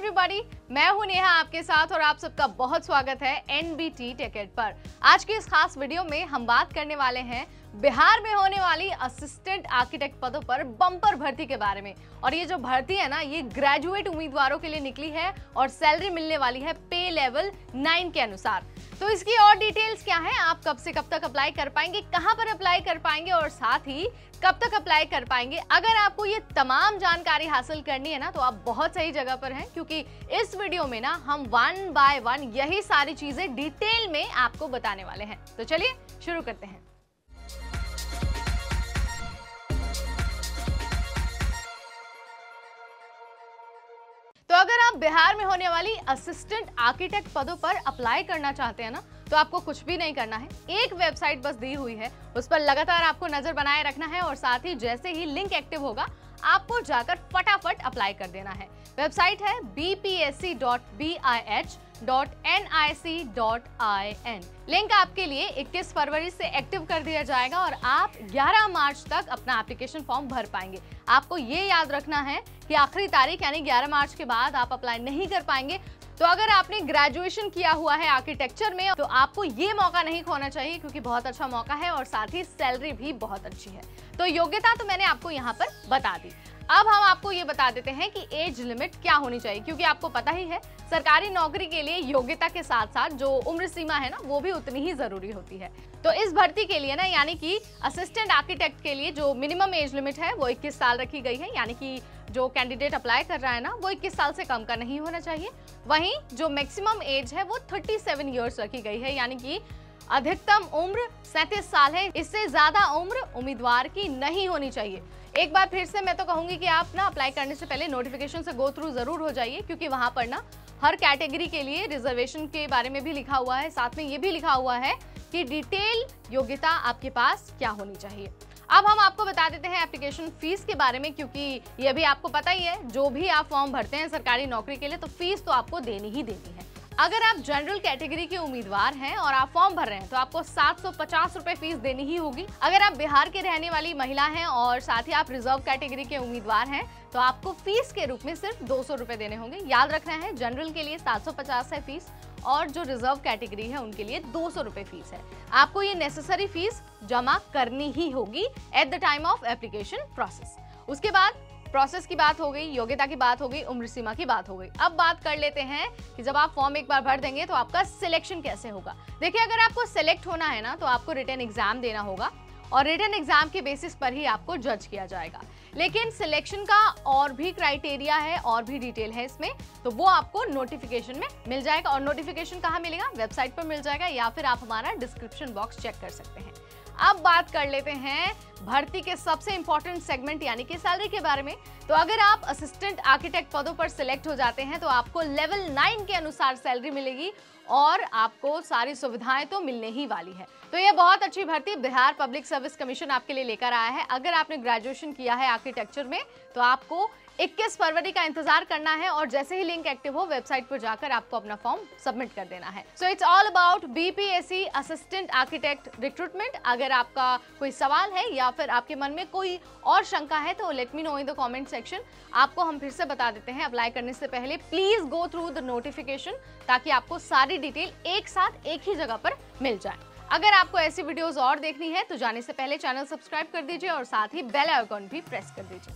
Everybody, मैं हूं नेहा आपके साथ और आप सबका बहुत स्वागत है एनबीटी टेकेड पर। आज की इस खास वीडियो में हम बात करने वाले हैं बिहार में होने वाली असिस्टेंट आर्किटेक्ट पदों पर बम्पर भर्ती के बारे में। और ये जो भर्ती है ना, ये ग्रेजुएट उम्मीदवारों के लिए निकली है और सैलरी मिलने वाली है पे लेवल 9 के अनुसार। तो इसकी और डिटेल्स क्या है, आप कब से कब तक अप्लाई कर पाएंगे, कहां पर अप्लाई कर पाएंगे और साथ ही कब तक अप्लाई कर पाएंगे। अगर आपको ये तमाम जानकारी हासिल करनी है ना, तो आप बहुत सही जगह पर हैं, क्योंकि इस वीडियो में ना हम 1 बाय 1 यही सारी चीजें डिटेल में आपको बताने वाले हैं। तो चलिए शुरू करते हैं। तो अगर आप बिहार में होने वाली असिस्टेंट आर्किटेक्ट पदों पर अप्लाई करना चाहते हैं ना, तो आपको कुछ भी नहीं करना है। एक वेबसाइट बस दी हुई है, उस पर लगातार आपको नजर बनाए रखना है और साथ ही जैसे ही लिंक एक्टिव होगा आपको जाकर फटाफट अप्लाई कर देना है। वेबसाइट है bpsc.bih.nic.in। लिंक आपके लिए 21 फरवरी से एक्टिव कर दिया जाएगा और आप 11 मार्च तक अपना एप्लीकेशन फॉर्म भर पाएंगे। आपको ये याद रखना है कि आखिरी तारीख यानी 11 मार्च के बाद आप अप्लाई नहीं कर पाएंगे। तो अगर आपने ग्रेजुएशन किया हुआ है आर्किटेक्चर में, तो आपको ये मौका नहीं खोना चाहिए, क्योंकि बहुत अच्छा मौका है और साथ ही सैलरी भी बहुत अच्छी है। तो योग्यता तो मैंने आपको यहाँ पर बता दी। अब हम आपको ये बता देते हैं कि एज लिमिट क्या होनी चाहिए, क्योंकि आपको पता ही है सरकारी नौकरी के लिए योग्यता के साथ साथ जो उम्र सीमा है ना, वो भी उतनी ही जरूरी होती है। तो इस भर्ती के लिए ना, यानी कि असिस्टेंट आर्किटेक्ट के लिए जो मिनिमम एज लिमिट है वो 21 साल रखी गई है, यानी कि जो कैंडिडेट अप्लाई कर रहा है ना, वो 21 साल से कम का नहीं होना चाहिए। वहीं जो मैक्सिमम एज है वो 37 ईयर्स रखी गई है, यानी कि अधिकतम उम्र 37 साल है। इससे ज्यादा उम्र उम्मीदवार की नहीं होनी चाहिए। एक बार फिर से मैं तो कहूंगी कि आप ना अप्लाई करने से पहले नोटिफिकेशन से गो थ्रू जरूर हो जाइए, क्योंकि वहां पर ना हर कैटेगरी के लिए रिजर्वेशन के बारे में भी लिखा हुआ है, साथ में ये भी लिखा हुआ है कि डिटेल योग्यता आपके पास क्या होनी चाहिए। अब हम आपको बता देते हैं एप्लीकेशन फीस के बारे में, क्योंकि ये भी आपको पता ही है, जो भी आप फॉर्म भरते हैं सरकारी नौकरी के लिए, तो फीस तो आपको देनी ही देनी है। अगर आप जनरल कैटेगरी के उम्मीदवार हैं और आप फॉर्म भर रहे हैं, तो आपको 750 रुपए फीस देनी ही होगी। अगर आप बिहार के रहने वाली महिला हैं और साथ ही आप रिजर्व कैटेगरी के उम्मीदवार हैं, तो आपको फीस के रूप में सिर्फ 200 रुपए देने होंगे। याद रखना है, जनरल के लिए 750 है फीस और जो रिजर्व कैटेगरी है उनके लिए 200 रुपए फीस है। आपको ये नेसेसरी फीस जमा करनी ही होगी at the time of application process. उसके बाद प्रोसेस की बात हो गई, योग्यता की बात हो गई, उम्र सीमा की बात हो गई। अब बात कर लेते हैं कि जब आप फॉर्म एक बार भर देंगे तो आपका सिलेक्शन कैसे होगा। देखिए, अगर आपको सिलेक्ट होना है ना, तो आपको रिटन एग्जाम देना होगा और रिटन एग्जाम के बेसिस पर ही आपको जज किया जाएगा। लेकिन सिलेक्शन का और भी क्राइटेरिया है और भी डिटेल है इसमें, तो वो आपको नोटिफिकेशन में मिल जाएगा। और नोटिफिकेशन कहाँ मिलेगा? वेबसाइट पर मिल जाएगा, या फिर आप हमारा डिस्क्रिप्शन बॉक्स चेक कर सकते हैं। अब बात कर लेते हैं भर्ती के सबसे इंपॉर्टेंट सेगमेंट यानी कि सैलरी के बारे में। तो अगर आप असिस्टेंट आर्किटेक्ट पदों पर सिलेक्ट हो जाते हैं, तो आपको लेवल 9 के अनुसार सैलरी मिलेगी और आपको सारी सुविधाएं तो मिलने ही वाली है। तो ये बहुत अच्छी भर्ती बिहार पब्लिक सर्विस कमीशन आपके लिए लेकर आया है। अगर आपने ग्रेजुएशन किया है आर्किटेक्चर में, तो आपको 21 फरवरी का इंतजार करना है और जैसे ही लिंक एक्टिव हो वेबसाइट पर जाकर आपको अपना फॉर्म सबमिट कर देना है। So it's all about BPSC assistant architect recruitment. अगर आपका कोई सवाल है या फिर आपके मन में कोई और शंका है, तो let me know in the comment section. आपको हम फिर से बता देते हैं, अप्लाई करने से पहले please go through the notification, ताकि आपको सारी डिटेल एक साथ एक ही जगह पर मिल जाए। अगर आपको ऐसी वीडियोस और देखनी है, तो जाने से पहले चैनल सब्सक्राइब कर दीजिए और साथ ही बेल आइकॉन भी प्रेस कर दीजिए।